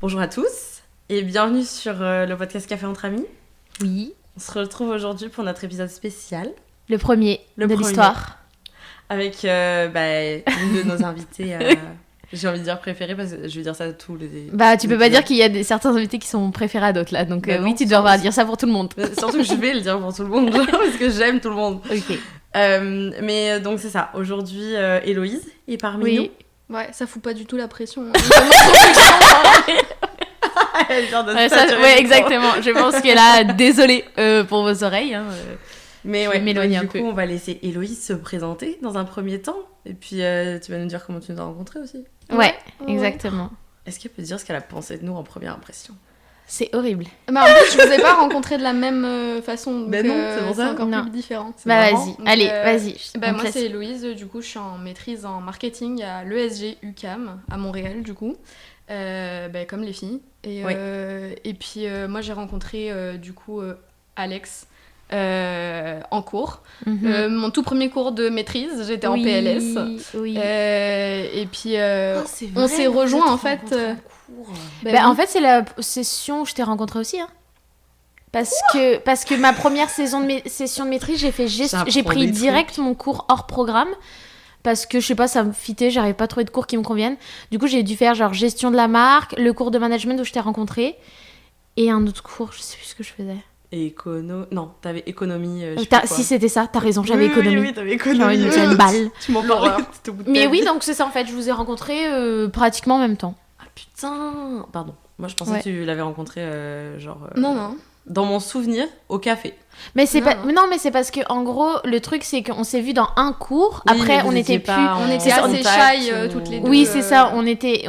Bonjour à tous et bienvenue sur le podcast Café entre amis. Oui. On se retrouve aujourd'hui pour notre épisode spécial. Le premier de l'histoire. Avec une de nos invités, j'ai envie de dire préférés parce que je vais dire ça à tous les... Bah tu peux pas dire qu'il y a certains invités qui sont préférés à d'autres là, donc non, oui tu devras dire ça pour tout le monde. Surtout que je vais le dire pour tout le monde parce que j'aime tout le monde. Ok. Mais donc c'est ça, aujourd'hui Héloïse est parmi nous. Ouais, ça fout pas du tout la pression. Elle vient de ouais, exactement. Je pense que là, désolée pour vos oreilles. Mais je ouais, vais m'éloigner du un peu. coup, on va laisser Héloïse se présenter dans un premier temps. Et puis, tu vas nous dire comment tu nous as rencontrés aussi. Ouais, exactement. Est-ce qu'elle peut dire ce qu'elle a pensé de nous en première impression ? C'est horrible. Bah, en plus, je vous ai pas rencontré de la même façon. Donc, Ben non, c'est pour ça. C'est encore Non. plus différent. Bah marrant. vas-y, Donc, allez, vas-y. Bah, moi, c'est Héloïse. Du coup, je suis en maîtrise en marketing à l'ESG UQAM à Montréal, du coup. Comme les filles. Et puis, moi, j'ai rencontré, du coup, Alex en cours. Mon tout premier cours de maîtrise, j'étais en PLS. Oui. Et puis, on s'est rejoints, en fait. En fait, c'est la session où je t'ai rencontré aussi. Hein. Parce que ma première session de maîtrise, j'ai pris direct mon cours hors programme. Parce que, je sais pas, ça me fitait, j'arrivais pas à trouver de cours qui me conviennent. Du coup, j'ai dû faire genre gestion de la marque, le cours de management où je t'ai rencontré, et un autre cours, je sais plus ce que je faisais. Non, t'avais économie. Si c'était ça, t'as raison, j'avais économie. Oui, t'avais économie. J'avais une balle. Tu m'en parlais. Mais oui, donc c'est ça en fait, je vous ai rencontrés pratiquement en même temps. Ah putain. Pardon. Moi, je pensais que tu l'avais rencontré Non. Dans mon souvenir, au café. Mais c'est mais c'est parce que en gros, le truc c'est qu'on s'est vu dans un cours. Oui, après, on était assez shy toutes les deux. Oui, c'est ça. On était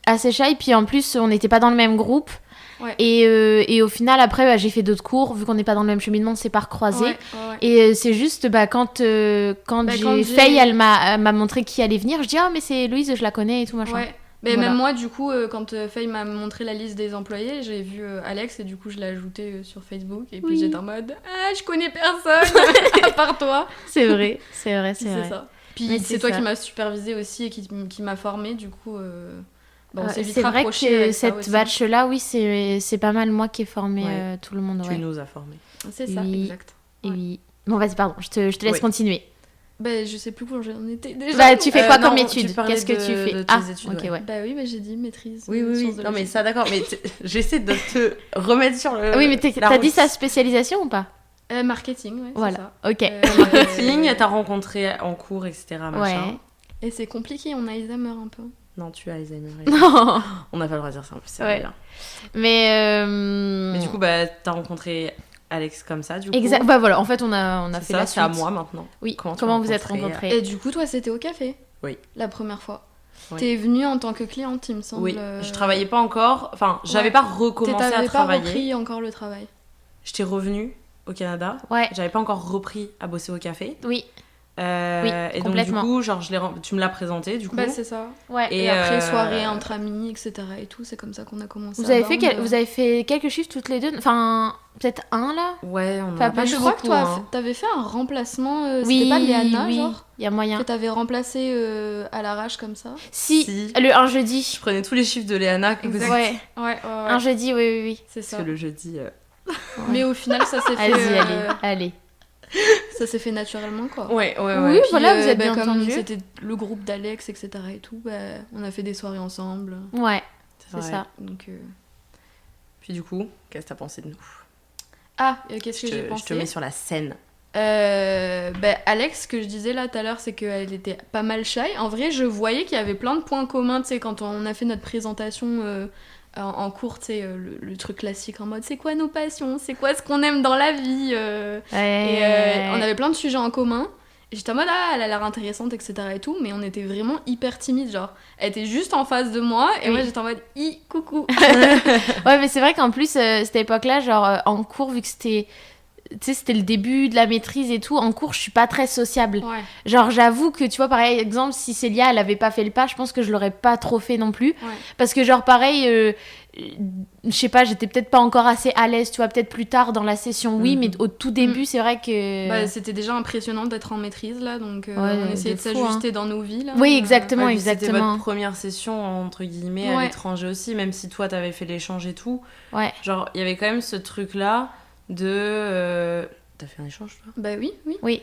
assez shy, puis en plus, on n'était pas dans le même groupe. Ouais. Et au final, après, j'ai fait d'autres cours. Vu qu'on n'est pas dans le même cheminement, on s'est pas recroisés. Ouais. Et c'est juste, quand Faye, elle m'a montré qui allait venir, je dis mais c'est Louise, je la connais et tout machin. Ouais. Mais même moi, du coup, quand Faye m'a montré la liste des employés, j'ai vu Alex et du coup, je l'ai ajouté sur Facebook. Et puis j'étais en mode je connais personne à part toi. C'est vrai. C'est ça. Puis Mais c'est toi ça. qui m'as supervisée aussi et qui m'a formée, du coup. On s'est vite c'est vrai rapprochés que cette batch-là, oui, c'est pas mal moi qui ai formé tout le monde. Tu nous as formés. C'est ça, exact. Et oui. Bon, vas-y, pardon, je te laisse continuer. Je sais plus où j'en étais déjà. Bah, tu fais quoi comme non, études ? tu Qu'est-ce que tu fais de tes études, ok, ouais. Bah oui, j'ai dit maîtrise. Oui. Non, mais ça, d'accord. Mais j'essaie de te remettre sur le. Oui, mais t'as dit sa spécialisation ou pas ? Marketing, ouais. Voilà, c'est ça. ok. Marketing, t'as rencontré en cours, etc. Machin. Ouais. Et c'est compliqué, on a Alzheimer un peu. Non, tu as Alzheimer. Non. On n'a pas le droit de dire ça en plus, c'est Ouais. bien. Mais du coup, t'as rencontré Alex comme ça, du coup. Exact. Bah voilà, en fait, on a C'est fait ça, la c'est suite. à moi maintenant. Oui. Comment vous êtes rencontrés ? Et du coup, toi, c'était au café. Oui. La première fois. Oui. T'es venue en tant que cliente, il me semble. Oui, je travaillais pas encore. Enfin, j'avais pas recommencé à T'avais travailler. pas repris encore le travail. J'étais revenue au Canada. Ouais. J'avais pas encore repris à bosser au café. Oui. Et donc, du coup, tu me l'as présenté, du coup. Bah, c'est ça. Ouais. Et après, soirée entre amis, etc. et tout, c'est comme ça qu'on a commencé. Vous avez fait quelques chiffres toutes les deux ? Enfin, peut-être un là ? Ouais, on Pas a pas Je fait crois que beaucoup, toi, hein. t'avais fait un remplacement. Oui, c'était pas Léana, genre il y a moyen. que t'avais remplacé à l'arrache comme ça. Si. Un jeudi. Je prenais tous les chiffres de Léana. Exact. Ouais. Ouais. Un jeudi, oui. C'est ça. Parce que le jeudi... Mais au final, ça s'est fait. Allez. Ça s'est fait naturellement, quoi. Ouais. Oui, Puis, voilà, vous êtes bien comme entendu. c'était le groupe d'Alex, etc. et tout, on a fait des soirées ensemble. Ouais, c'est vrai. ça. Donc, Puis du coup, qu'est-ce que t'as pensé de nous ? qu'est-ce que j'ai pensé ? Je te mets sur la scène. Alex, ce que je disais là tout à l'heure, c'est qu'elle était pas mal shy. En vrai, je voyais qu'il y avait plein de points communs, tu sais, quand on a fait notre présentation en cours, tu sais, le truc classique en mode c'est quoi nos passions, c'est quoi ce qu'on aime dans la vie. Et on avait plein de sujets en commun. Et j'étais en mode elle a l'air intéressante, etc. et tout, mais on était vraiment hyper timides, genre elle était juste en face de moi et moi j'étais en mode coucou. Ouais, mais c'est vrai qu'en plus cette époque-là, genre en cours, vu que c'était tu sais, c'était le début de la maîtrise et tout. En cours, je suis pas très sociable. Ouais. Genre, j'avoue que, tu vois, par exemple, si Célia, elle avait pas fait le pas, je pense que je l'aurais pas trop fait non plus. Ouais. Parce que, genre, pareil, je sais pas, j'étais peut-être pas encore assez à l'aise, tu vois, peut-être plus tard dans la session, oui, mais au tout début, c'est vrai que... Bah, c'était déjà impressionnant d'être en maîtrise, là, donc on essayait de fou, s'ajuster dans nos vies, là. Oui, exactement, Ouais, puis c'était exactement. votre première session, entre guillemets, à l'étranger aussi, même si toi, t'avais fait l'échange et tout. Ouais. Genre, il y avait quand même ce truc-là de... T'as fait un échange, toi? Bah oui.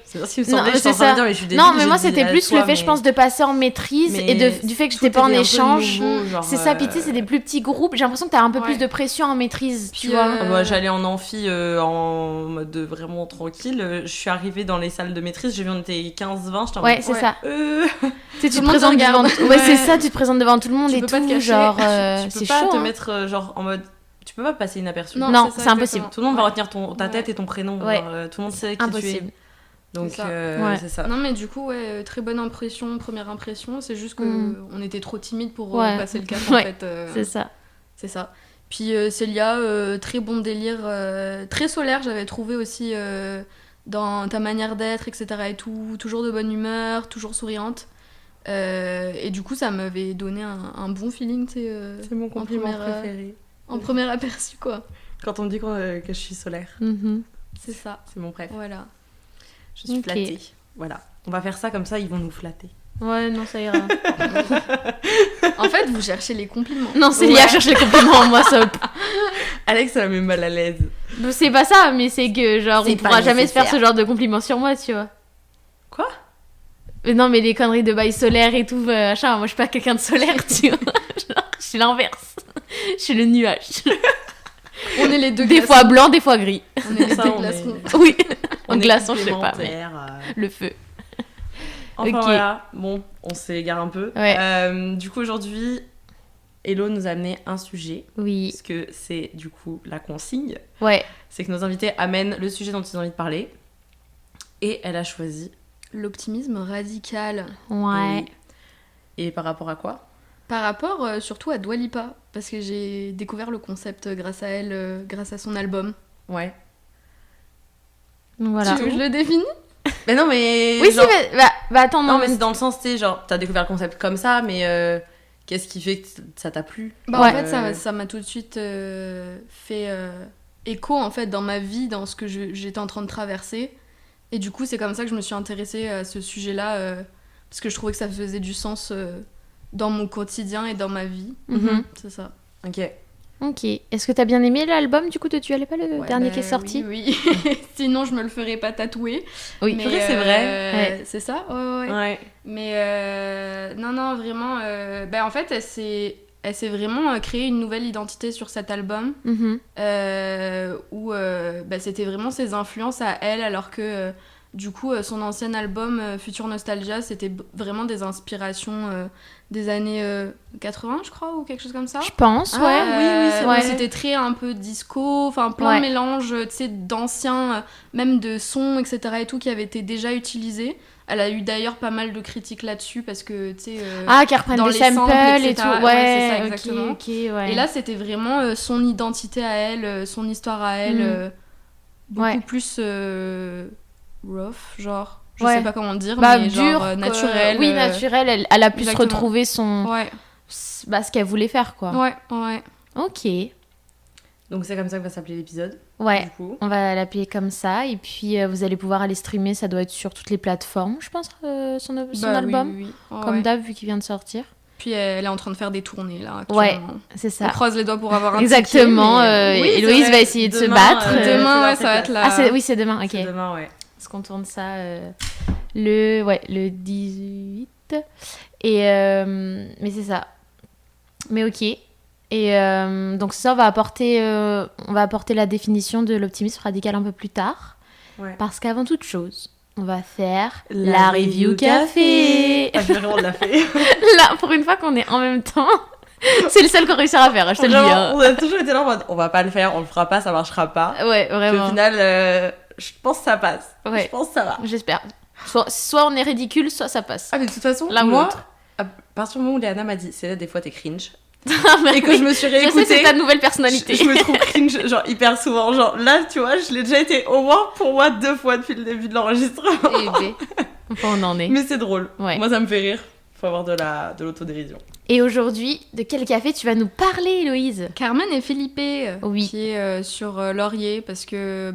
C'est bien ce qui me semblait, je suis en train de dire, mais je suis débile. Non, mais moi, c'était plus le fait, je pense, de passer en maîtrise et du fait que j'étais pas en échange. C'est ça, puis tu sais, c'est des plus petits groupes. J'ai l'impression que t'as un peu plus de pression en maîtrise, tu vois. Moi, j'allais en amphi en mode vraiment tranquille. Je suis arrivée dans les salles de maîtrise, j'ai vu on était 15-20, j'étais en ouais, c'est ça. Tu te présentes devant... Ouais, c'est ça, tu te présentes devant tout le monde et tout, genre, tu peux pas te mettre genre en mode... Tu peux pas passer inaperçu. Non, c'est impossible. Tout le monde va retenir ta tête et ton prénom. Ouais. Tout le monde sait qui tu es. Donc c'est ça. Non mais du coup très bonne impression, première impression. C'est juste que on était trop timide pour passer le cap en fait. C'est ça. Puis Célia, très bon délire, très solaire. J'avais trouvé aussi dans ta manière d'être, etc. et tout, toujours de bonne humeur, toujours souriante. Et du coup ça m'avait donné un bon feeling. C'est mon compliment préféré. En premier aperçu, quoi. Quand on me dit que je suis solaire. C'est ça. C'est mon préf. Voilà. Je suis flattée. Voilà. On va faire ça comme ça, ils vont nous flatter. Ouais, non, ça ira. En fait, vous cherchez les compliments. Non, Célia cherche les compliments, moi, ça. Alex, ça la met mal à l'aise. C'est pas ça, mais c'est que, genre, on pourra jamais se faire ce genre de compliments sur moi, tu vois. Quoi ? Mais non, mais les conneries de bail solaire et tout, machin, moi, je suis pas quelqu'un de solaire, tu vois. Genre, je suis l'inverse. Je suis le nuage. On est les deux des fois blanc, des fois gris. On est les deux glaçons. Oui, en on glaçon, je sais pas. Mais... Le feu. Enfin voilà, bon, on s'égare un peu. Ouais. Du coup, aujourd'hui, Hello nous a amené un sujet. Oui. Parce que c'est du coup la consigne. Ouais. C'est que nos invités amènent le sujet dont ils ont envie de parler. Et elle a choisi... l'optimisme radical. Ouais. Et par rapport à quoi ? Par rapport surtout à Dua Lipa, parce que j'ai découvert le concept grâce à elle, grâce à son album. Ouais. Voilà. Tu veux que je le définisse ? Mais non, mais... Oui, genre... si, bah attends, non. mais c'est dans le sens, tu sais, genre, t'as découvert le concept comme ça, mais qu'est-ce qui fait que ça t'a plu ? Bah en fait, ça m'a tout de suite fait écho, en fait, dans ma vie, dans ce que j'étais en train de traverser. Et du coup, c'est comme ça que je me suis intéressée à ce sujet-là, parce que je trouvais que ça faisait du sens... dans mon quotidien et dans ma vie. C'est ça. Ok. Est-ce que t'as bien aimé l'album du coup de Tu allais pas le dernier qui est sorti ? Oui. Sinon je me le ferais pas tatouer. Oui. Mais c'est vrai. C'est ça. Ouais. Mais non vraiment. En fait elle s'est vraiment créée une nouvelle identité sur cet album où c'était vraiment ses influences à elle alors que du coup, son ancien album, Future Nostalgia, c'était vraiment des inspirations des années 80, je crois, ou quelque chose comme ça. Je pense, oui, c'est vrai. C'était très un peu disco, enfin plein de mélanges, tu sais, d'anciens, même de sons, etc. et tout, qui avaient été déjà utilisés. Elle a eu d'ailleurs pas mal de critiques là-dessus, parce que, tu sais... qu'elle reprenne des samples et tout. Ouais, c'est ça, exactement. Ouais. Et là, c'était vraiment son identité à elle, son histoire à elle, beaucoup plus... rough, genre, je sais pas comment dire, mais dur, genre naturel. Oui, naturel, elle a pu se retrouver son... ce qu'elle voulait faire, quoi. Ouais. Ok. Donc c'est comme ça que va s'appeler l'épisode. Ouais, du coup. On va l'appeler comme ça, et puis vous allez pouvoir aller streamer, ça doit être sur toutes les plateformes, je pense, son album, oui. Comme d'hab, vu qu'il vient de sortir. Puis elle est en train de faire des tournées, là, actuellement. Ouais, c'est ça. On croise les doigts pour avoir un exactement, ticket, mais... Héloïse va essayer de se battre. Demain, ça va être là. C'est demain, ok. C'est demain, ouais. Parce qu'on tourne ça le 18. Et, mais c'est ça. Mais ok. Et donc ça, on va apporter la définition de l'optimisme radical un peu plus tard. Ouais. Parce qu'avant toute chose, on va faire la review café. Ah, on l'a fait. Là, pour une fois qu'on est en même temps, c'est le seul qu'on réussit à faire, je te le dis. On a toujours été là en mode, on va pas le faire, on le fera pas, ça marchera pas. Ouais, vraiment. Puis au final, je pense que ça passe. Ouais. Je pense que ça va. J'espère. Soit on est ridicule, soit ça passe. Ah, mais de toute façon, l'un ou moi, l'autre. à partir du moment où Léana m'a dit, c'est là, des fois t'es cringe, et que je me suis réécoutée. Je sais, c'est ta nouvelle personnalité. Je me trouve cringe, genre hyper souvent. Genre là, tu vois, je l'ai déjà été au moins pour moi 2 fois depuis le début de l'enregistrement. Enfin, on en est. Mais c'est drôle. Ouais. Moi, ça me fait rire. Faut avoir de l'autodérision. Et aujourd'hui, de quel café tu vas nous parler, Héloïse? Carmen et Felipe, Oui. qui est sur Laurier, parce que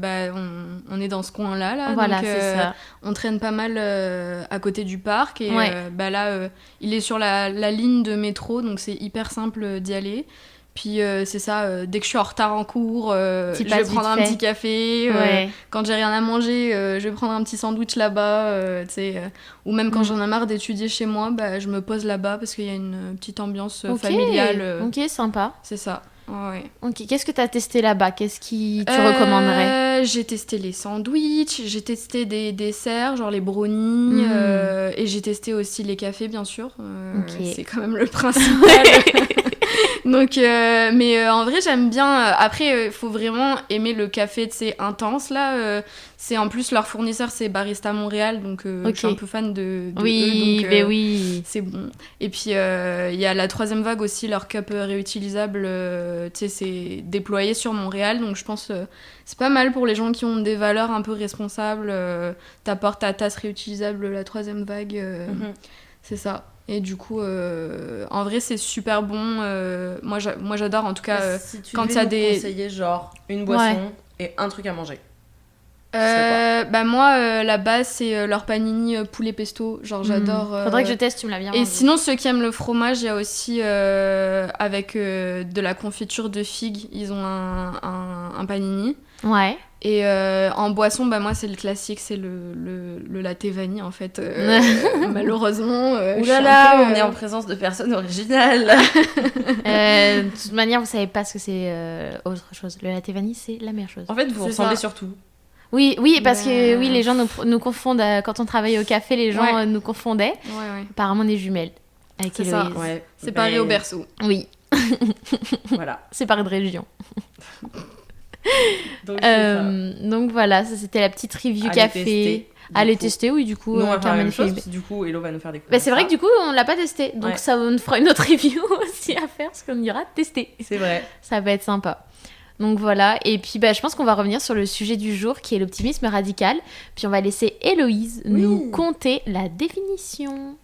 on est dans ce coin-là. Là, Voilà, donc, c'est ça. on traîne pas mal à côté du parc. Et Ouais. là, il est sur la ligne de métro, donc c'est hyper simple d'y aller. Puis c'est ça, dès que je suis en retard en cours, je vais prendre un petit café. Ouais. Quand j'ai rien à manger, je vais prendre un petit sandwich là-bas. Ou même quand j'en ai marre d'étudier chez moi, je me pose là-bas parce qu'il y a une petite ambiance familiale. Ok, sympa. C'est ça. Ouais. Ok, qu'est-ce que tu as testé là-bas? Qu'est-ce que tu recommanderais? J'ai testé les sandwichs, j'ai testé des desserts, genre les brownies, et j'ai testé aussi les cafés, bien sûr. C'est quand même le principal. Donc, mais en vrai, j'aime bien. Après, il faut vraiment aimer le café, tu sais, intense, là. C'est en plus, leur fournisseur, c'est Barista Montréal, donc je suis un peu fan de oui, eux. Donc, mais oui. c'est bon. Et puis, il y a la 3e vague aussi, leur cup réutilisable, tu sais, c'est déployé sur Montréal. Donc, je pense c'est pas mal pour les gens qui ont des valeurs un peu responsables. T'apportes ta tasse réutilisable, la 3e vague. C'est ça. Et du coup, en vrai, c'est super bon. Moi, j'adore, en tout cas, si tu quand devais il y a nous des... conseiller, genre, une boisson et un truc à manger. Moi, la base, c'est leur panini poulet pesto. Genre, j'adore. Faudrait que je teste, tu me l'as bien Et vendu. sinon, ceux qui aiment le fromage, il y a aussi, avec de la confiture de figues, ils ont un panini. Ouais. Et en boisson, moi, c'est le classique, c'est le latte vanille, en fait. Malheureusement. Oulala, on est en présence de personnes originales. De toute manière, vous savez pas ce que c'est autre chose. Le latte vanille, c'est la meilleure chose. En fait, vous ressemblez surtout. Oui, parce que les gens nous confondent. Quand on travaillait au café, les gens nous confondaient. Ouais. Apparemment, des jumelles. Avec C'est Héloïse. ça. Ouais. Séparés au berceau. Oui. Voilà. Séparés de région. Donc voilà, ça c'était la petite review café. Allez tester, oui, du coup. Nous, on va faire la même chose, Philippe. du coup, Hello va nous faire découvrir. C'est vrai que du coup, on l'a pas testé. Donc ça nous fera une autre review aussi à faire, parce qu'on ira tester. C'est vrai. Ça va être sympa. Donc voilà, et puis je pense qu'on va revenir sur le sujet du jour qui est l'optimisme radical. Puis on va laisser Héloïse nous conter la définition.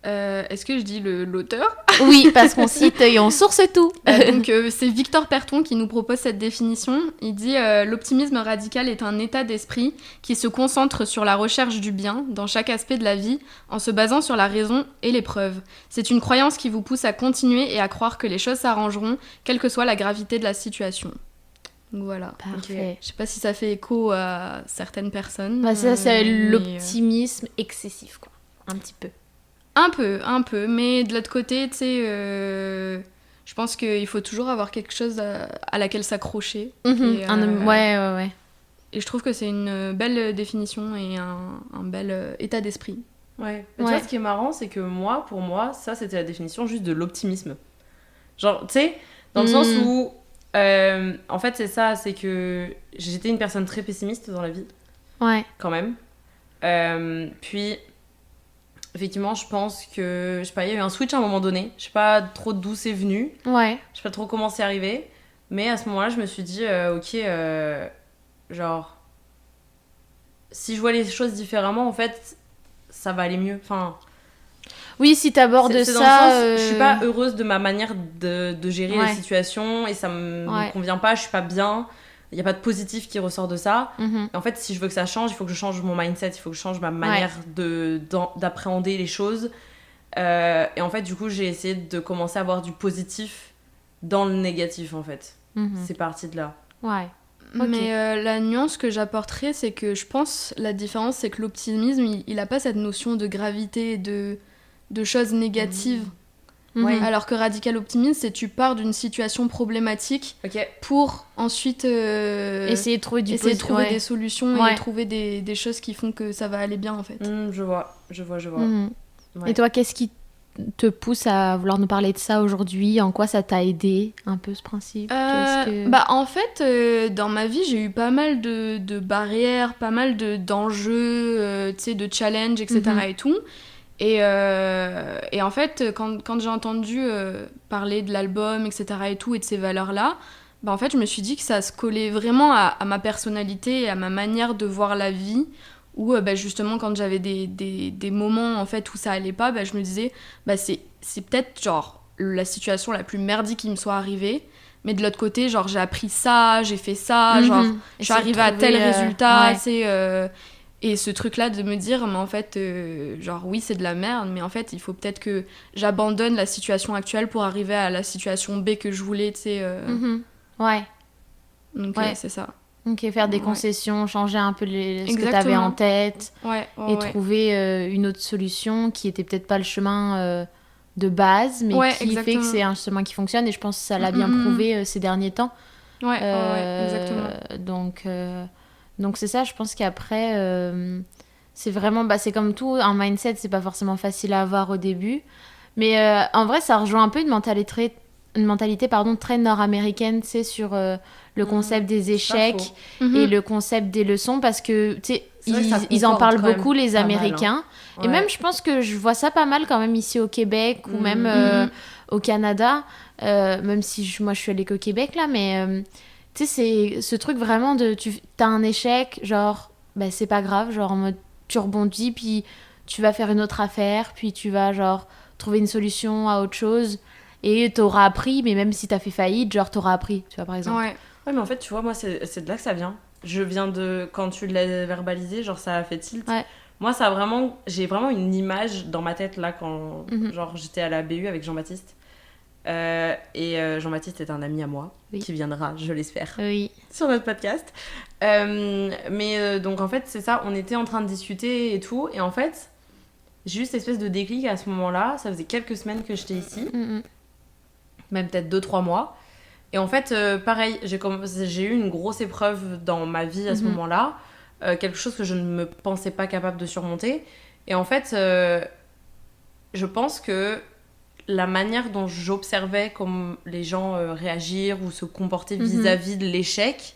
Est-ce que je dis l'auteur? Oui, parce qu'on cite et on source tout. Donc c'est Victor Perton qui nous propose cette définition. Il dit l'optimisme radical est un état d'esprit qui se concentre sur la recherche du bien dans chaque aspect de la vie en se basant sur la raison et les preuves. C'est une croyance qui vous pousse à continuer et à croire que les choses s'arrangeront, quelle que soit la gravité de la situation. Donc voilà. Parfait. Je sais pas si ça fait écho à certaines personnes. Ça, c'est l'optimisme excessif, quoi. Un petit peu. Un peu, mais de l'autre côté, tu sais, je pense qu'il faut toujours avoir quelque chose à laquelle s'accrocher. Ouais. Et je trouve que c'est une belle définition et un bel état d'esprit. Ouais. Tu vois, ce qui est marrant, c'est que pour moi, ça, c'était la définition juste de l'optimisme. Genre, tu sais, dans le sens où, en fait, c'est ça, c'est que j'étais une personne très pessimiste dans la vie. Ouais. Quand même. Puis... Effectivement, je pense que, je sais pas, il y a eu un switch à un moment donné. Je sais pas trop d'où c'est venu. Ouais. Je sais pas trop comment c'est arrivé. Mais à ce moment-là, je me suis dit, genre, si je vois les choses différemment, en fait, ça va aller mieux. Enfin, oui, si t'abordes c'est ça... dans le sens, je suis pas heureuse de ma manière de gérer les situations et ça me convient pas, je suis pas bien. Il n'y a pas de positif qui ressort de ça. Et en fait, si je veux que ça change, il faut que je change mon mindset, il faut que je change ma manière d'appréhender les choses. Et en fait, du coup, j'ai essayé de commencer à avoir du positif dans le négatif, en fait. C'est parti de là. Ouais. Okay. Mais la nuance que j'apporterais, c'est que je pense, la différence, c'est que l'optimisme, il n'a pas cette notion de gravité, de choses négatives. Ouais. Alors que radical optimisme, c'est tu pars d'une situation problématique pour ensuite essayer de trouver des solutions et trouver des choses qui font que ça va aller bien en fait. Je vois. Ouais. Et toi, qu'est-ce qui te pousse à vouloir nous parler de ça aujourd'hui? En quoi ça t'a aidé un peu ce principe? En fait, dans ma vie, j'ai eu pas mal de barrières, pas mal d'enjeux, tu sais, de challenges, etc. et tout. Et en fait, quand j'ai entendu parler de l'album, etc. et tout, et de ces valeurs-là, bah en fait, je me suis dit que ça se collait vraiment à ma personnalité et à ma manière de voir la vie, où bah, justement, quand j'avais des moments en fait, où ça allait pas, bah, je me disais, bah, c'est peut-être genre la situation la plus merdique qui me soit arrivée, mais de l'autre côté, genre j'ai appris ça, j'ai fait ça, genre je suis arrivée à tel résultat, et ce truc-là de me dire, mais en fait, genre oui, c'est de la merde, mais en fait, il faut peut-être que j'abandonne la situation actuelle pour arriver à la situation B que je voulais, tu sais. Ouais. Donc c'est ça. Ok, faire des concessions, changer un peu ce que t'avais en tête, et trouver une autre solution qui était peut-être pas le chemin de base, mais qui fait que c'est un chemin qui fonctionne, et je pense que ça l'a bien prouvé ces derniers temps. Exactement. Donc c'est ça, je pense qu'après, c'est vraiment, c'est comme tout, un mindset, c'est pas forcément facile à avoir au début. Mais en vrai, ça rejoint un peu une mentalité très nord-américaine, tu sais, sur le concept des échecs et le concept des leçons, parce que, tu sais, ils en parlent beaucoup, les Américains. Mal, hein. Et même, je pense que je vois ça pas mal quand même ici au Québec ou même au Canada, même si moi je suis allée qu'au Québec là, mais tu sais, c'est ce truc vraiment de t'as un échec, genre bah c'est pas grave, genre en mode tu rebondis, puis tu vas faire une autre affaire, puis tu vas genre trouver une solution à autre chose, et t'auras appris, mais même si t'as fait faillite, genre t'auras appris, tu vois, par exemple. Ouais, mais en fait, tu vois, moi c'est de là que ça vient. Je viens de, quand tu l'as verbalisé, genre ça a fait tilt. Moi, j'ai vraiment une image dans ma tête là quand genre j'étais à la BU avec Jean-Baptiste. Jean-Baptiste est un ami à moi qui viendra, je l'espère, sur notre podcast. Donc en fait, c'est ça, on était en train de discuter et tout, et en fait, j'ai eu cette espèce de déclic à ce moment-là. Ça faisait quelques semaines que j'étais ici, même peut-être 2-3 mois. Et en fait, pareil, j'ai eu une grosse épreuve dans ma vie à ce moment-là, quelque chose que je ne me pensais pas capable de surmonter. Et en fait, je pense que la manière dont j'observais comment les gens réagir ou se comporter vis-à-vis de l'échec,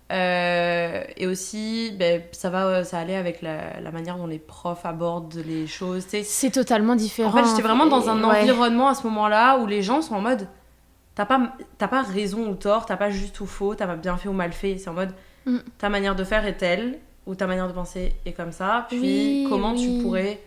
et aussi ça allait avec la manière dont les profs abordent les choses. C'est totalement différent. En fait, j'étais vraiment dans un environnement à ce moment-là où les gens sont en mode t'as pas raison ou tort, t'as pas juste ou faux, t'as pas bien fait ou mal fait. C'est en mode ta manière de faire est telle, ou ta manière de penser est comme ça, puis comment tu pourrais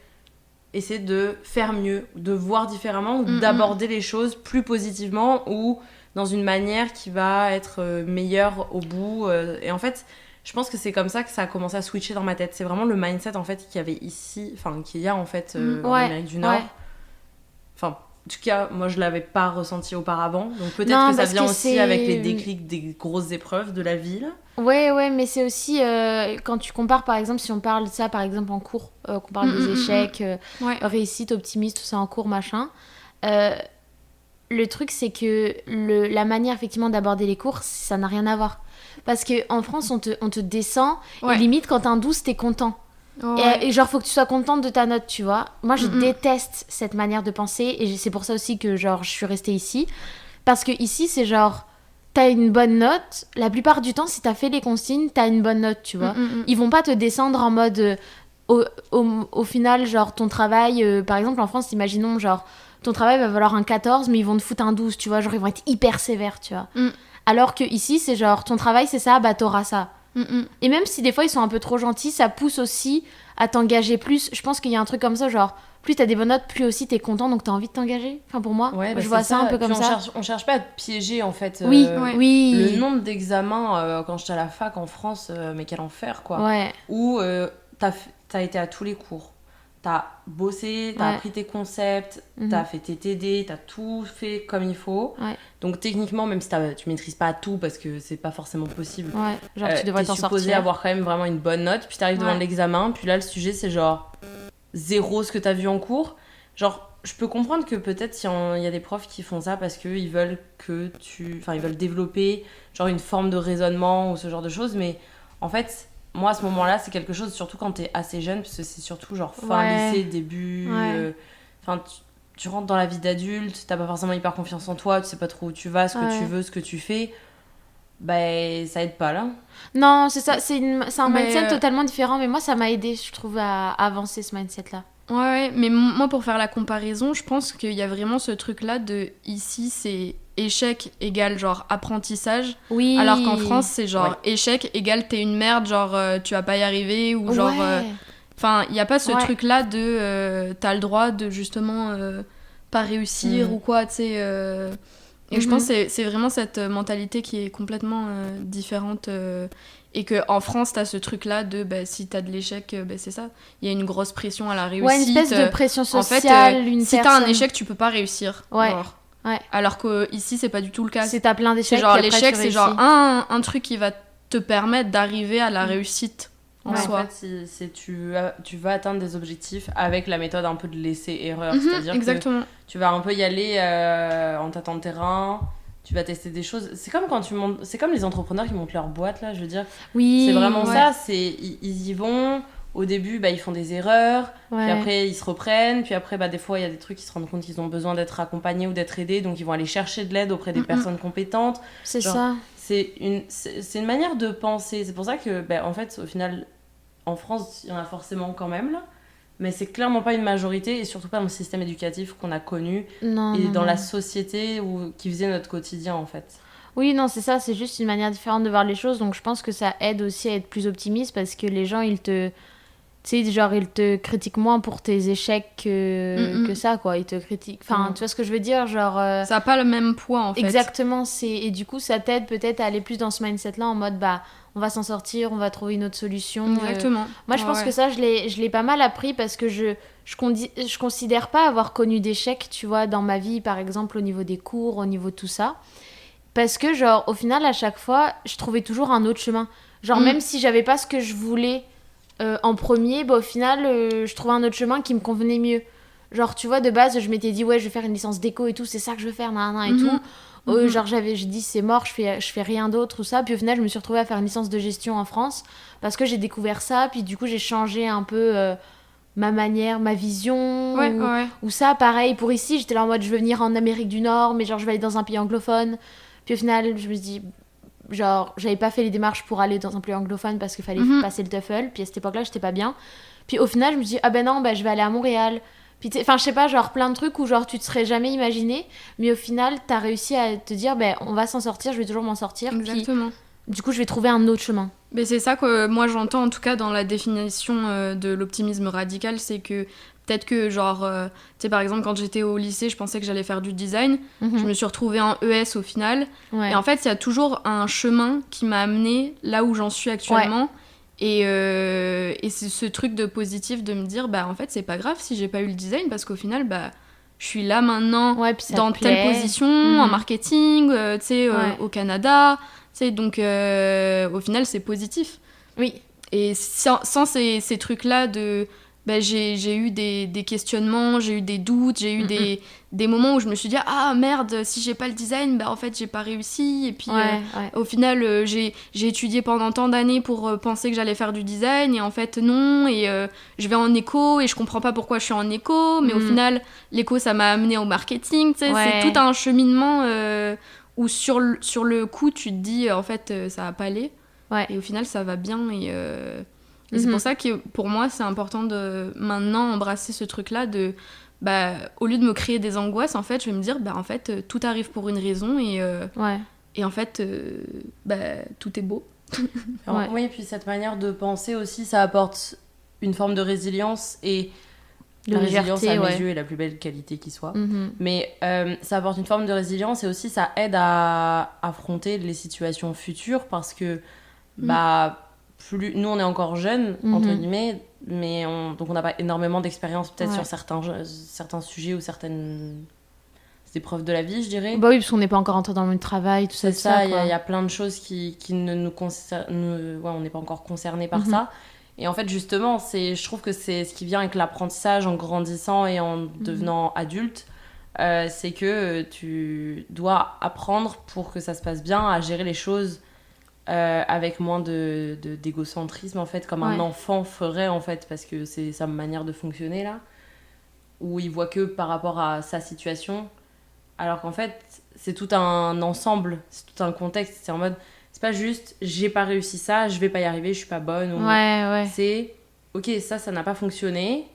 essayer de faire mieux, de voir différemment, ou d'aborder les choses plus positivement, ou dans une manière qui va être meilleure au bout. Et en fait, je pense que c'est comme ça que ça a commencé à switcher dans ma tête. C'est vraiment le mindset en fait qu'il y avait ici, enfin qu'il y a en fait en Amérique du Nord. Enfin, en tout cas, moi je l'avais pas ressenti auparavant. Donc peut-être que ça vient aussi avec les déclics des grosses épreuves de la vie. Ouais, mais c'est aussi quand tu compares, par exemple, si on parle de ça par exemple en cours, qu'on parle des échecs, réussite, optimisme, tout ça en cours, machin. Le truc, c'est que la manière effectivement d'aborder les cours, ça n'a rien à voir. Parce qu'en France, on te descend, et limite quand t'as un 12, t'es content. Et genre, faut que tu sois contente de ta note, tu vois. Moi, je déteste cette manière de penser, et c'est pour ça aussi que genre, je suis restée ici. Parce que ici, c'est genre, t'as une bonne note, la plupart du temps, si t'as fait les consignes, t'as une bonne note, tu vois. Ils vont pas te descendre en mode... Au final, genre, ton travail... par exemple, en France, imaginons, genre... Ton travail va valoir un 14, mais ils vont te foutre un 12, tu vois. Genre, ils vont être hyper sévères, tu vois. Alors que ici, c'est genre, ton travail, c'est ça, bah t'auras ça. Et même si des fois, ils sont un peu trop gentils, ça pousse aussi à t'engager plus. Je pense qu'il y a un truc comme ça, genre, plus t'as des bonnes notes, plus aussi t'es content, donc t'as envie de t'engager. Enfin, pour moi, je vois ça un peu comme ça. On cherche pas à te piéger, en fait. Oui. Le nombre d'examens, quand j'étais à la fac en France, mais quel enfer, quoi. Où t'as été à tous les cours. T'as bossé, t'as appris tes concepts, t'as fait tes TD, t'as tout fait comme il faut. Donc techniquement, même si tu maîtrises pas tout, parce que c'est pas forcément possible, genre tu devrais t'en sortir. T'es supposé avoir quand même vraiment une bonne note, puis t'arrives devant l'examen, puis là le sujet c'est genre 0 ce que t'as vu en cours. Genre, je peux comprendre que peut-être il y a des profs qui font ça parce qu'ils veulent ils veulent développer genre une forme de raisonnement ou ce genre de choses, mais en fait... Moi, à ce moment-là, c'est quelque chose, surtout quand t'es assez jeune, parce que c'est surtout genre fin lycée, début... tu rentres dans la vie d'adulte, t'as pas forcément hyper confiance en toi, tu sais pas trop où tu vas, ce que tu veux, ce que tu fais. Ça aide pas, là. Non, c'est ça, c'est un mindset totalement différent, mais moi, ça m'a aidé, je trouve, à avancer, ce mindset-là. Ouais, mais moi, pour faire la comparaison, je pense qu'il y a vraiment ce truc-là de ici, c'est échec égale genre apprentissage. Oui. Alors qu'en France, c'est genre échec égale t'es une merde, genre tu vas pas y arriver, ou genre. Enfin, il n'y a pas ce truc-là de t'as le droit de justement pas réussir ou quoi, tu sais. Et je pense que c'est vraiment cette mentalité qui est complètement différente. Et qu'en France, t'as ce truc-là de si t'as de l'échec, c'est ça. Il y a une grosse pression à la réussite. Ouais, une espèce de pression sociale. En fait, si t'as un échec, tu peux pas réussir. Genre. Ouais. Alors qu'ici, c'est pas du tout le cas. C'est t'as plein d'échecs. C'est genre l'échec, c'est genre un truc qui va te permettre d'arriver à la réussite en soi. En fait, tu vas atteindre des objectifs avec la méthode un peu de laisser-erreur. C'est-à-dire exactement. que tu vas un peu y aller en tâtant de terrain. Tu vas tester des choses. C'est comme quand tu montes. C'est comme les entrepreneurs qui montent leur boîte, là, je veux dire. Oui. C'est vraiment ça. Ils y vont. Au début, ils font des erreurs. Puis après, ils se reprennent. Puis après, des fois, il y a des trucs qui se rendent compte qu'ils ont besoin d'être accompagnés ou d'être aidés. Donc, ils vont aller chercher de l'aide auprès des personnes compétentes. C'est ça. C'est une manière de penser. C'est pour ça que, en fait, au final, en France, il y en a forcément quand même, là. Mais c'est clairement pas une majorité, et surtout pas dans le système éducatif qu'on a connu, dans la société qui faisait notre quotidien, en fait. Oui, non, c'est ça, c'est juste une manière différente de voir les choses, donc je pense que ça aide aussi à être plus optimiste, parce que les gens, ils te critiquent moins pour tes échecs que ça, quoi. Ils te critiquent... Enfin, tu vois ce que je veux dire, genre... Ça n'a pas le même poids, en fait. Exactement, et du coup, ça t'aide peut-être à aller plus dans ce mindset-là, en mode, on va s'en sortir, on va trouver une autre solution. Exactement. Moi, je pense que ça, je l'ai pas mal appris, parce que je considère pas avoir connu d'échecs, tu vois, dans ma vie, par exemple, au niveau des cours, au niveau de tout ça. Parce que, genre, au final, à chaque fois, je trouvais toujours un autre chemin. Genre, même si j'avais pas ce que je voulais en premier, au final, je trouvais un autre chemin qui me convenait mieux. Genre, tu vois, de base, je m'étais dit, ouais, je vais faire une licence d'éco et tout, c'est ça que je veux faire, et tout. Genre, j'ai dit, c'est mort, je fais rien d'autre, tout ça. Puis au final, je me suis retrouvée à faire une licence de gestion en France parce que j'ai découvert ça. Puis du coup, j'ai changé un peu ma manière, ma vision. Ou ça, pareil, pour ici, j'étais là en mode, je veux venir en Amérique du Nord, mais genre, je vais aller dans un pays anglophone. Puis au final, je me suis dit, genre, j'avais pas fait les démarches pour aller dans un pays anglophone parce qu'il fallait passer le TOEFL. Puis à cette époque-là, j'étais pas bien. Puis au final, je me suis dit, non, je vais aller à Montréal. Puis je sais pas, genre plein de trucs où genre tu te serais jamais imaginé, mais au final, t'as réussi à te dire, on va s'en sortir, je vais toujours m'en sortir. Exactement. Puis, du coup, je vais trouver un autre chemin. Mais c'est ça que moi j'entends en tout cas dans la définition de l'optimisme radical, c'est que peut-être que genre, tu sais par exemple quand j'étais au lycée, je pensais que j'allais faire du design, je me suis retrouvée en ES au final, et en fait il y a toujours un chemin qui m'a amenée là où j'en suis actuellement. Et c'est ce truc de positif de me dire, en fait, c'est pas grave si j'ai pas eu le design parce qu'au final, je suis là maintenant dans telle position, en marketing, tu sais, au Canada, tu sais, donc au final, c'est positif. Oui. Et sans ces trucs-là de... j'ai eu des questionnements, j'ai eu des doutes, j'ai eu des moments où je me suis dit ah merde, si j'ai pas le design, en fait j'ai pas réussi. Et puis au final j'ai étudié pendant tant d'années pour penser que j'allais faire du design et en fait non, et je vais en éco et je comprends pas pourquoi je suis en éco, mais au final l'éco ça m'a amené au marketing, tu sais, c'est tout un cheminement où sur le coup tu te dis en fait ça va pas aller, et au final ça va bien. Et c'est pour ça que pour moi c'est important de maintenant embrasser ce truc là de au lieu de me créer des angoisses, en fait je vais me dire en fait tout arrive pour une raison, et en fait tout est beau. Oui, et puis cette manière de penser aussi, ça apporte une forme de résilience, et la résilience à mes yeux est la plus belle qualité qui soit. Mais ça apporte une forme de résilience, et aussi ça aide à affronter les situations futures, parce que nous on est encore jeunes entre guillemets, mais donc on n'a pas énormément d'expérience peut-être sur certains sujets ou certaines épreuves de la vie, je dirais. Oui, parce qu'on n'est pas encore entré dans le monde du travail, tout ça. C'est ça, il y a plein de choses qui ne nous concernent, on n'est pas encore concernés par ça. Et en fait justement, je trouve que c'est ce qui vient avec l'apprentissage en grandissant et en devenant adulte, c'est que tu dois apprendre pour que ça se passe bien à gérer les choses avec moins d'égocentrisme, en fait, comme un enfant ferait, en fait, parce que c'est sa manière de fonctionner, là, où il voit que par rapport à sa situation, alors qu'en fait, c'est tout un ensemble, c'est tout un contexte, c'est en mode, c'est pas juste, j'ai pas réussi ça, je vais pas y arriver, je suis pas bonne, c'est, ok, ça n'a pas fonctionné,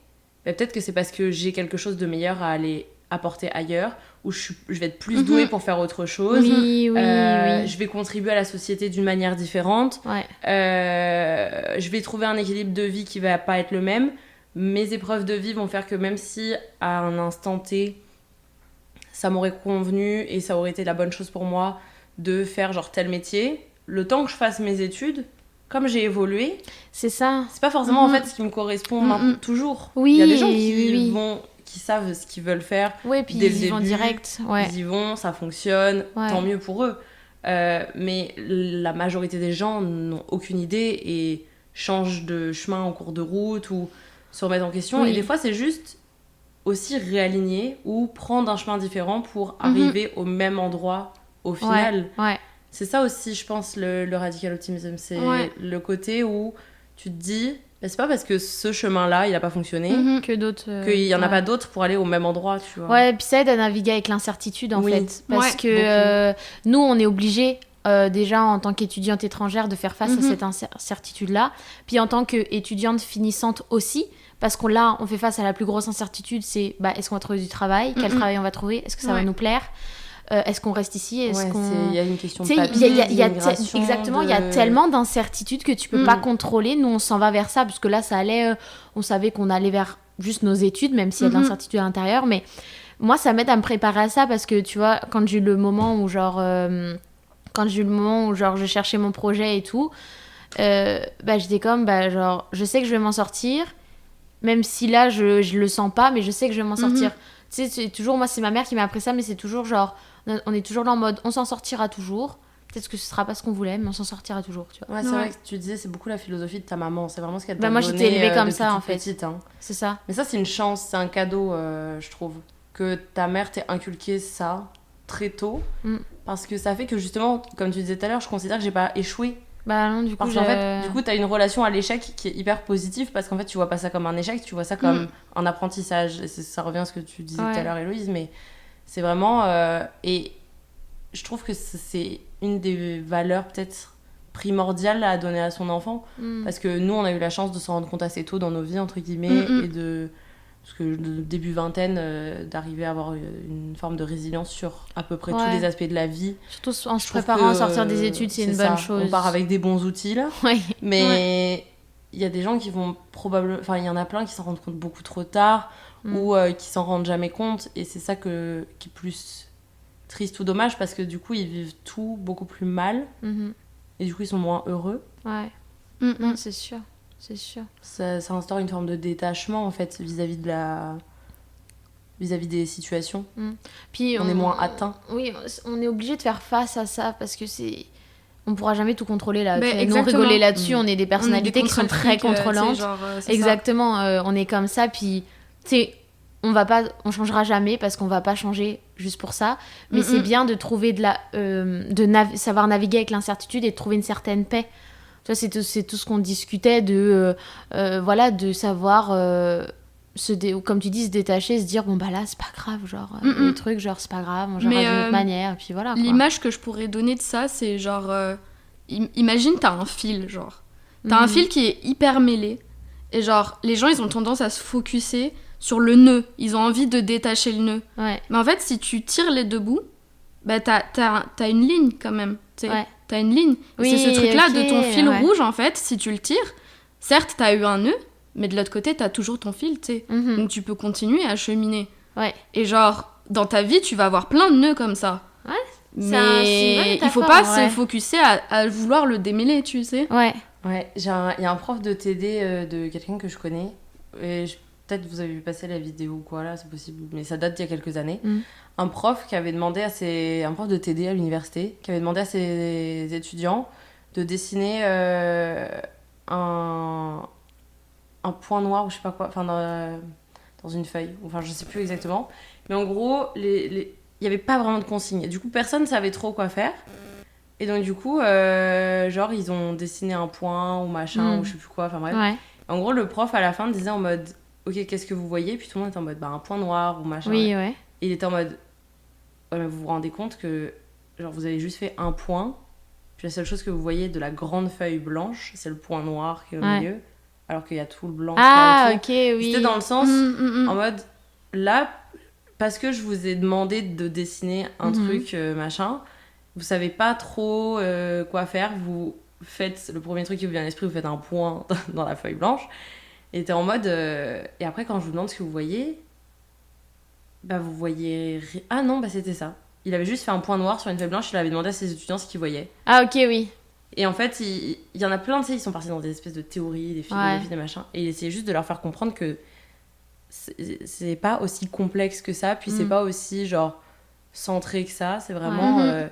bah, peut-être que c'est parce que j'ai quelque chose de meilleur à aller apporter ailleurs, où je vais être plus douée pour faire autre chose. Oui. Je vais contribuer à la société d'une manière différente. Ouais. Je vais trouver un équilibre de vie qui va pas être le même. Mes épreuves de vie vont faire que même si à un instant T, ça m'aurait convenu et ça aurait été la bonne chose pour moi de faire genre tel métier, le temps que je fasse mes études, comme j'ai évolué, c'est ça. C'est pas forcément en fait ce qui me correspond toujours. Oui, il y a des gens qui savent ce qu'ils veulent faire. Oui, puis dès ils y vont direct. Ouais. Ils y vont, ça fonctionne, tant mieux pour eux. Mais la majorité des gens n'ont aucune idée et changent de chemin en cours de route ou se remettent en question. Et des fois, c'est juste aussi réaligner ou prendre un chemin différent pour arriver au même endroit au final. Ouais. C'est ça aussi, je pense, le radical optimism. C'est le côté où tu te dis, c'est pas parce que ce chemin-là, il n'a pas fonctionné que d'autres... qu'il n'y en a pas d'autres pour aller au même endroit, tu vois. Ouais, et puis ça aide à naviguer avec l'incertitude, en fait. Parce que nous, on est obligés, déjà, en tant qu'étudiante étrangère, de faire face à cette incertitude-là. Puis en tant qu'étudiante finissante aussi, parce qu'on on fait face à la plus grosse incertitude, c'est est-ce qu'on va trouver du travail ? Quel travail on va trouver ? Est-ce que ça va nous plaire ? Est-ce qu'on reste ici ? Il y a une question de papier, exactement, il y a tellement d'incertitudes que tu peux pas contrôler. Nous, on s'en va vers ça, parce que là, ça allait... on savait qu'on allait vers juste nos études, même s'il y a de l'incertitude à l'intérieur. Mais moi, ça m'aide à me préparer à ça, parce que, tu vois, quand j'ai eu le moment où, je cherchais mon projet et tout, j'étais comme, je sais que je vais m'en sortir, même si là, je le sens pas, mais je sais que je vais m'en sortir. Tu sais, c'est toujours... Moi, c'est ma mère qui m'a appris ça, mais c'est toujours genre... On est toujours là en mode, on s'en sortira toujours. Peut-être que ce sera pas ce qu'on voulait, mais on s'en sortira toujours, tu vois. Ouais, c'est vrai que tu disais, c'est beaucoup la philosophie de ta maman. C'est vraiment ce qu'elle t'a donné. Moi, j'étais élevée comme ça, en fait. Petite, hein. C'est ça. Mais ça, c'est une chance, c'est un cadeau, je trouve. Que ta mère t'ait inculqué ça très tôt. Parce que ça fait que, justement, comme tu disais tout à l'heure, je considère que j'ai pas échoué. Bah non, du coup, parce qu'en fait, du coup, t'as une relation à l'échec qui est hyper positive, parce qu'en fait, tu vois pas ça comme un échec, tu vois ça comme un apprentissage. Et ça revient à ce que tu disais tout à l'heure, Héloïse, mais c'est vraiment... et je trouve que c'est une des valeurs peut-être primordiales à donner à son enfant, parce que nous, on a eu la chance de s'en rendre compte assez tôt dans nos vies, entre guillemets, et parce que début vingtaine, d'arriver à avoir une forme de résilience sur à peu près tous les aspects de la vie. Surtout en se préparant à sortir des études, c'est une bonne chose. On part avec des bons outils, là. Mais il y a des gens qui vont probablement... Enfin, il y en a plein qui s'en rendent compte beaucoup trop tard, ou qui s'en rendent jamais compte, et c'est ça qui est plus triste ou dommage, parce que du coup, ils vivent tout beaucoup plus mal, et du coup, ils sont moins heureux. Ouais. Non, c'est sûr. C'est sûr. Ça instaure une forme de détachement, en fait, vis-à-vis des situations. Puis on est moins atteint. Oui, on est obligé de faire face à ça, parce que on pourra jamais tout contrôler là. Nous, on rigolait là-dessus, on est des personnalités qui sont très contrôlantes. Exactement, on est comme ça, puis tu sais, on changera jamais parce qu'on va pas changer juste pour ça, mais c'est bien de trouver savoir naviguer avec l'incertitude et de trouver une certaine paix. Tu vois, c'est tout ce qu'on discutait de savoir comme tu dis, se détacher, se dire bon bah là c'est pas grave, genre le truc, genre c'est pas grave, on gérera d'une autre manière, et puis voilà quoi. L'image que je pourrais donner de ça, c'est genre imagine t'as un fil, genre t'as un fil qui est hyper mêlé, et genre les gens ils ont tendance à se focusser sur le nœud, ils ont envie de détacher le nœud, mais en fait si tu tires les deux bouts, bah t'as une ligne quand même, tu sais. T'as une ligne. C'est ce truc-là de ton fil rouge, en fait, si tu le tires, certes, t'as eu un nœud, mais de l'autre côté, t'as toujours ton fil, tu sais. Donc tu peux continuer à cheminer. Et genre, dans ta vie, tu vas avoir plein de nœuds comme ça. Mais il faut pas se focusser à vouloir le démêler, tu sais. Il y a un prof de TD de quelqu'un que je connais, et peut-être vous avez vu passer la vidéo ou quoi, là, c'est possible, mais ça date d'il y a quelques années. Un prof qui avait demandé un prof de TD à l'université, qui avait demandé à ses étudiants de dessiner un point noir ou je sais pas quoi, enfin dans une feuille, enfin je sais plus exactement. Mais en gros, il y avait pas vraiment de consigne. Et du coup, personne savait trop quoi faire. Et donc du coup, genre ils ont dessiné un point ou machin ou je sais plus quoi, enfin bref. En gros, le prof à la fin disait en mode ok, qu'est-ce que vous voyez ? Puis tout le monde était en mode un point noir ou machin. Et il était en mode ouais, mais vous vous rendez compte que genre vous avez juste fait un point, puis la seule chose que vous voyez de la grande feuille blanche, c'est le point noir qui est au milieu. alors qu'il y a tout le blanc. Ah, ok, oui. C'était dans le sens, en mode, là, parce que je vous ai demandé de dessiner un truc, machin, vous savez pas trop quoi faire, vous faites le premier truc qui vous vient à l'esprit, vous faites un point dans la feuille blanche, et t'es en mode... Et après, quand je vous demande ce que vous voyez, bah vous voyez... Ah non, bah c'était ça. Il avait juste fait un point noir sur une feuille blanche, il avait demandé à ses étudiants ce qu'ils voyaient. Ah, ok, oui. Et en fait, il y en a plein, tu sais, ils sont partis dans des espèces de théories, des philosophies, des machins, et il essayait juste de leur faire comprendre que c'est pas aussi complexe que ça, puis c'est pas aussi, genre, centré que ça, c'est vraiment...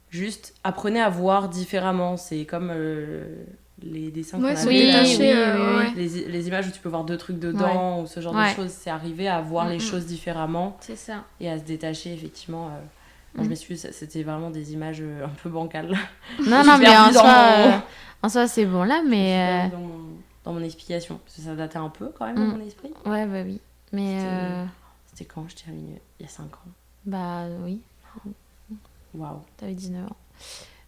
juste, apprenez à voir différemment. C'est comme les dessins qu'on a les images où tu peux voir 2 trucs dedans ou ce genre de choses. C'est arriver à voir les choses différemment. C'est ça. Et à se détacher, effectivement. Moi, je m'excuse, c'était vraiment des images un peu bancales. Non, mais en soi, c'est bon là, mais... Dans mon explication. Parce que ça datait un peu quand même dans mon esprit. Ouais, bah oui. Mais c'était quand je terminais? Il y a 5 ans. Bah oui. Waouh. T'avais 19 ans.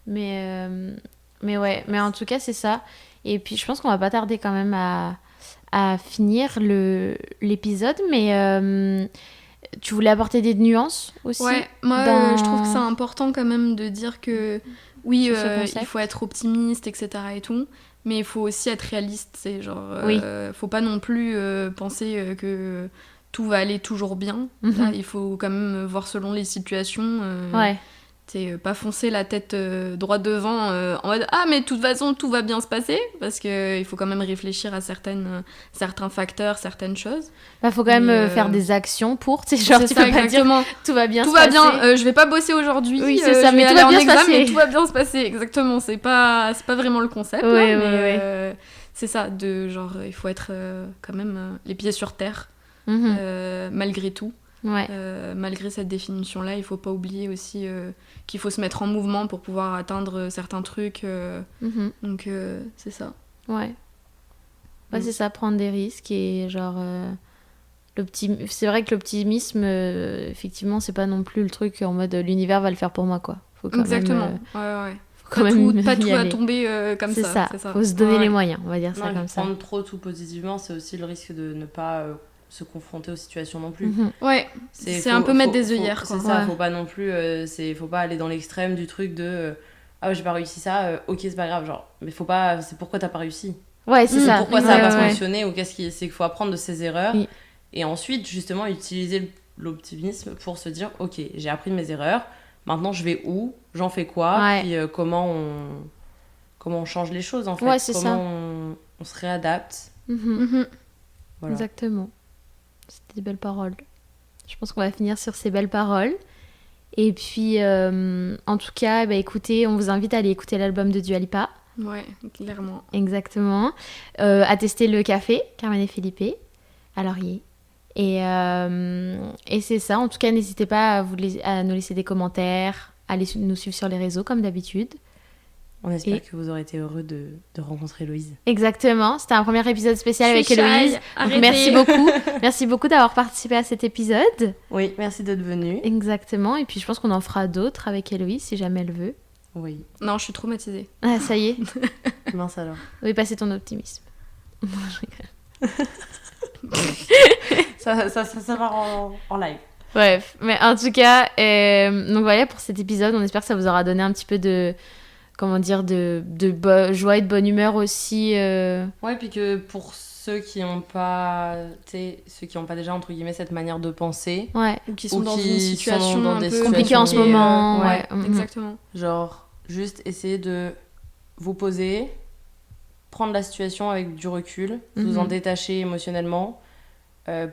Mais ouais, mais en tout cas, c'est ça. Et puis, je pense qu'on va pas tarder quand même à finir l'épisode. Mais tu voulais apporter des nuances aussi? Ouais, moi, je trouve que c'est important quand même de dire que oui, il faut être optimiste, etc. et tout. Mais il faut aussi être réaliste. C'est genre, faut pas non plus penser que tout va aller toujours bien. Là, il faut quand même voir selon les situations. T'es pas foncer la tête droit devant en mode ah mais de toute façon tout va bien se passer, parce que il faut quand même réfléchir à certains facteurs, certaines choses. Bah faut quand même faire des actions pour, tu sais, genre tu peux pas dire tout va bien se passer. Tout va bien, je vais pas bosser aujourd'hui, oui c'est ça, mais tout va bien se passer. Mais tout va bien se passer, exactement, c'est pas vraiment le concept mais c'est ça, de genre il faut être quand même les pieds sur terre malgré tout. Malgré cette définition-là, il faut pas oublier aussi qu'il faut se mettre en mouvement pour pouvoir atteindre certains trucs. Donc c'est ça. C'est ça, prendre des risques et genre c'est vrai que l'optimisme, effectivement, c'est pas non plus le truc en mode l'univers va le faire pour moi, quoi. Faut quand Exactement. Même, pas tout va tomber comme ça. C'est ça. Faut se donner les moyens, on va dire ça comme ça. Prendre trop tout positivement, c'est aussi le risque de ne pas se confronter aux situations non plus. C'est un peu mettre des œillères, quoi. C'est ça, faut pas non plus faut pas aller dans l'extrême du truc de ah j'ai pas réussi ça, ok c'est pas grave, genre mais faut pas, c'est pourquoi t'as pas réussi, c'est ça, pourquoi ça a pas fonctionné, ou c'est qu'il faut apprendre de ses erreurs et ensuite justement utiliser l'optimisme pour se dire ok j'ai appris de mes erreurs, maintenant je vais où, j'en fais quoi, puis comment on change les choses en fait, comment on se réadapte. Voilà. Exactement. C'était des belles paroles. Je pense qu'on va finir sur ces belles paroles. Et puis, en tout cas, écoutez, on vous invite à aller écouter l'album de Dua Lipa. Ouais, clairement. Exactement. À tester le café, Carmen et Felipe, à Laurier. Et c'est ça. En tout cas, n'hésitez pas à nous laisser des commentaires, à nous suivre sur les réseaux, comme d'habitude. On espère que vous aurez été heureux de rencontrer Héloïse. Exactement, c'était un premier épisode spécial avec Héloïse. Donc merci beaucoup. Merci beaucoup d'avoir participé à cet épisode. Oui, merci d'être venue. Exactement, et puis je pense qu'on en fera d'autres avec Héloïse si jamais elle veut. Oui. Non, je suis traumatisée. Ah, ça y est. Mince alors. Oui, passer ton optimisme. Non, je rigole. ça va en live. Bref, mais en tout cas, donc voilà pour cet épisode. On espère que ça vous aura donné un petit peu de... Comment dire, de joie et de bonne humeur aussi. Ouais, puis que pour ceux qui n'ont pas, déjà, entre guillemets, cette manière de penser, ou qui sont dans une situation un peu compliquée en ce moment. Exactement. Genre, juste essayer de vous poser, prendre la situation avec du recul, vous en détacher émotionnellement,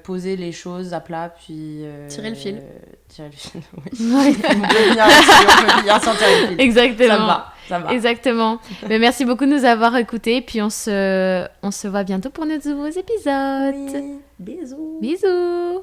poser les choses à plat, puis... tirer le fil. Tirer le fil, oui. On peut finir sans tirer le fil. Exactement. Ça va. Exactement. Mais merci beaucoup de nous avoir écoutés, puis on se voit bientôt pour nos nouveaux épisodes. Oui. Bisous. Bisous.